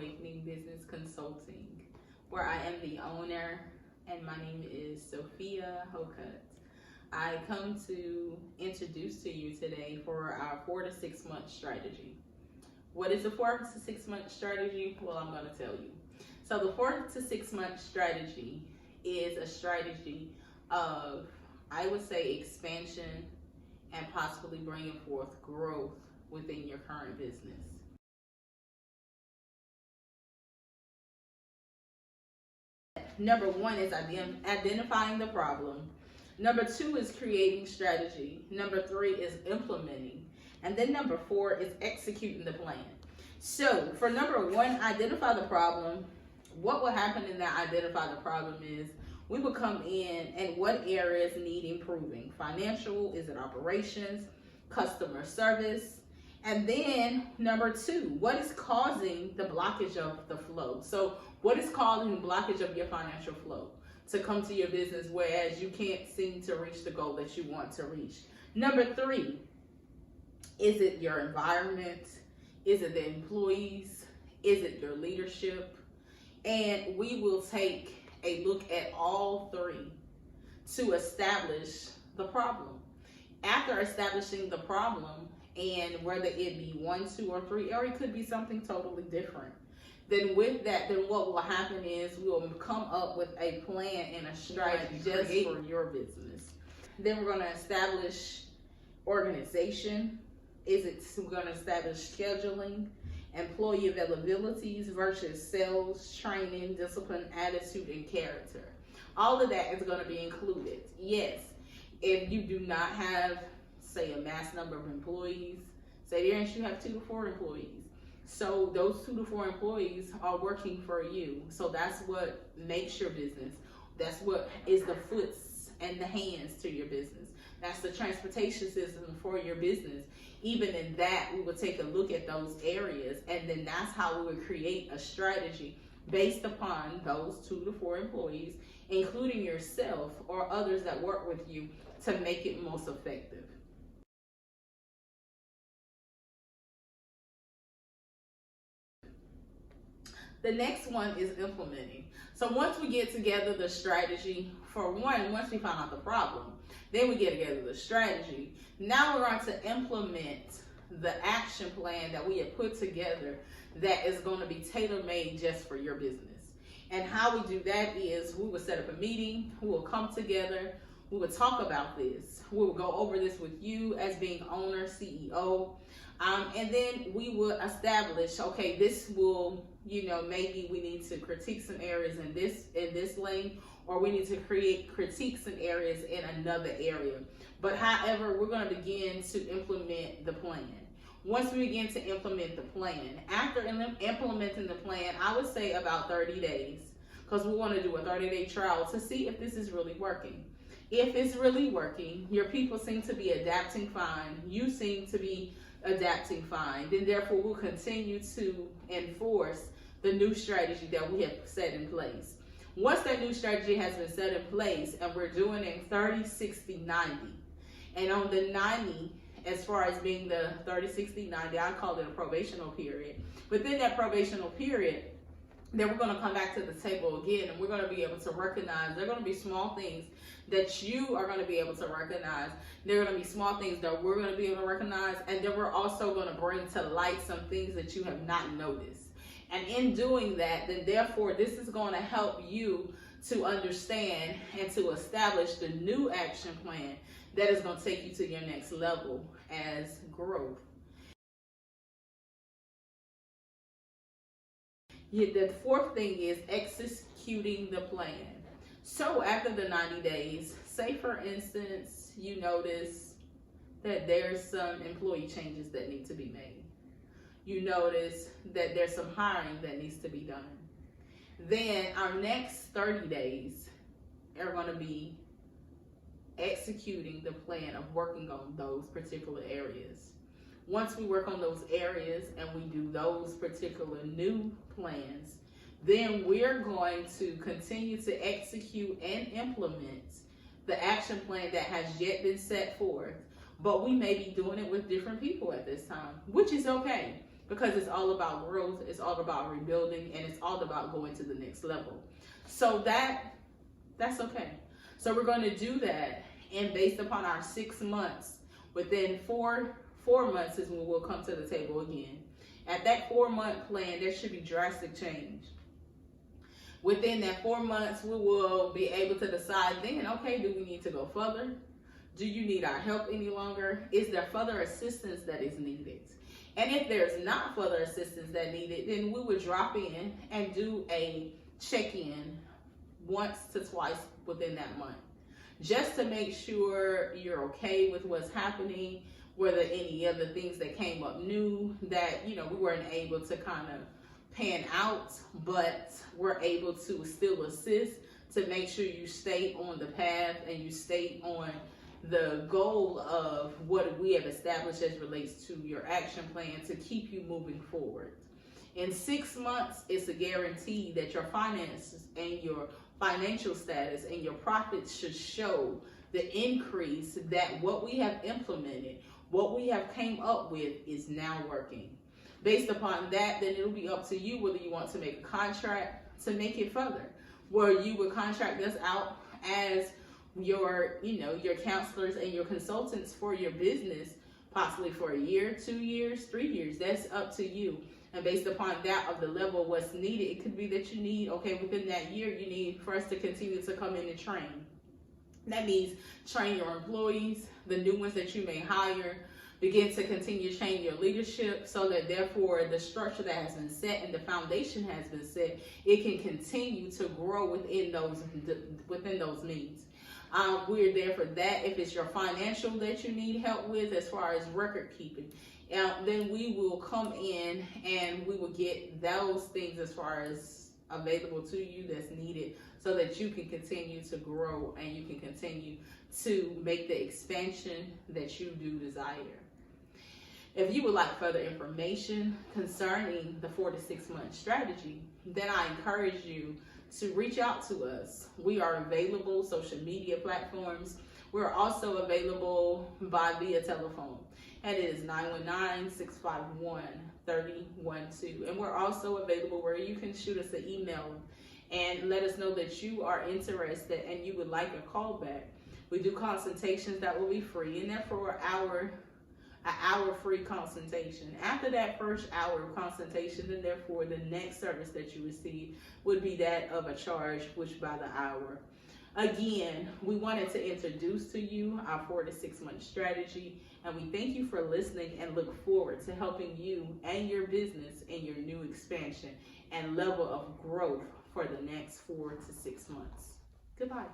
Awakening Business Consulting, where I am the owner, and my name is Sophia Hokut. I come to introduce to you today for our 4 to 6 month strategy. What is a 4 to 6 month strategy? Well, I'm going to tell you. So the 4 to 6 month strategy is a strategy of, I would say, expansion and possibly bringing forth growth within your current business. Number 1 is identifying the problem. Number 2 is creating strategy. Number 3 is implementing. And then number 4 is executing the plan. So for number 1, identify the problem. What will happen in that identify the problem is we will come in and what areas need improving. Financial, is it operations, customer service? And then number 2, what is causing the blockage of the flow? So what is causing the blockage of your financial flow to come to your business, whereas you can't seem to reach the goal that you want to reach? Number 3, is it your environment? Is it the employees? Is it your leadership? And we will take a look at all 3 to establish the problem. After establishing the problem, and whether it be 1, 2, or 3, or it could be something totally different, then with that, then what will happen is we'll come up with a plan and a strategy just for your business. Then we're going to establish organization. We're going to establish scheduling, employee availabilities versus sales, training, discipline, attitude, and character. All of that is going to be included. Yes, if you do not have, say, a mass number of employees, say there you have 2 to 4 employees. So those 2 to 4 employees are working for you. So that's what makes your business. That's what is the foots and the hands to your business. That's the transportation system for your business. Even in that, we will take a look at those areas, and then that's how we would create a strategy based upon those 2 to 4 employees, including yourself or others that work with you, to make it most effective. The next one is implementing. So once we get together the strategy, for one, once we find out the problem, then we get together the strategy. Now we're going to implement the action plan that we have put together that is going to be tailor-made just for your business. And how we do that is we will set up a meeting, we will come together, we will talk about this, we will go over this with you as being owner, CEO, and then we will establish, okay, this will, maybe we need to critique some areas in this lane, or we need to critique some areas in another area. But however, we're going to begin to implement the plan. Once we begin to implement the plan, after implementing the plan, I would say about 30 days, because we want to do a 30-day trial to see if this is really working. If it's really working, your people seem to be adapting fine, you seem to be adapting fine, then therefore we'll continue to enforce the new strategy that we have set in place. Once that new strategy has been set in place, and we're doing it 30, 60, 90, and on the 90, as far as being the 30, 60, 90, I call it a probational period. Within that probational period, then we're going to come back to the table again, and we're going to be able to recognize, there are going to be small things that you are going to be able to recognize. There are going to be small things that we're going to be able to recognize, and then we're also going to bring to light some things that you have not noticed. And in doing that, then therefore this is going to help you to understand and to establish the new action plan that is going to take you to your next level as growth. The 4th thing is executing the plan. So after the 90 days, say for instance, you notice that there's some employee changes that need to be made. You notice that there's some hiring that needs to be done. Then our next 30 days are going to be executing the plan of working on those particular areas. Once we work on those areas and we do those particular new plans, then we're going to continue to execute and implement the action plan that has yet been set forth. But we may be doing it with different people at this time, which is okay. because it's all about growth, it's all about rebuilding, and it's all about going to the next level. So that's okay. So we're going to do that, and based upon our 6 months, within four months is when we'll come to the table again. At that 4-month plan, there should be drastic change. Within that 4 months, we will be able to decide then, okay, do we need to go further? Do you need our help any longer? Is there further assistance that is needed? And if there's not further assistance that needed, then we would drop in and do a check-in once to twice within that month, just to make sure you're okay with what's happening, whether any other things that came up new that, we weren't able to kind of pan out, but we're able to still assist to make sure you stay on the path and you stay on the goal of what we have established as relates to your action plan to keep you moving forward. In 6 months, it's a guarantee that your finances and your financial status and your profits should show the increase that what we have implemented, what we have came up with is now working. Based upon that, then it'll be up to you whether you want to make a contract to make it further, where you would contract us out as your counselors and your consultants for your business, possibly for a year, 2 years, 3 years. That's up to you. And based upon that of the level of what's needed, it could be that you need, within that year, you need for us to continue to come in and train. That means train your employees, the new ones that you may hire, begin to continue to train your leadership so that therefore the structure that has been set and the foundation has been set, it can continue to grow within those means. We're there for that. If it's your financial that you need help with as far as record keeping, then we will come in and we will get those things as far as available to you that's needed so that you can continue to grow and you can continue to make the expansion that you do desire. If you would like further information concerning the 4 to 6 month strategy, then I encourage you to reach out to us. We are available social media platforms. We're also available via telephone, and it is 919-651-3012. And we're also available where you can shoot us an email and let us know that you are interested and you would like a call back. We do consultations that will be free, and therefore an hour free consultation. After that first hour of consultation, then therefore the next service that you receive would be that of a charge, which by the hour. Again, we wanted to introduce to you our 4 to 6 month strategy, and we thank you for listening and look forward to helping you and your business in your new expansion and level of growth for the next 4 to 6 months. Goodbye.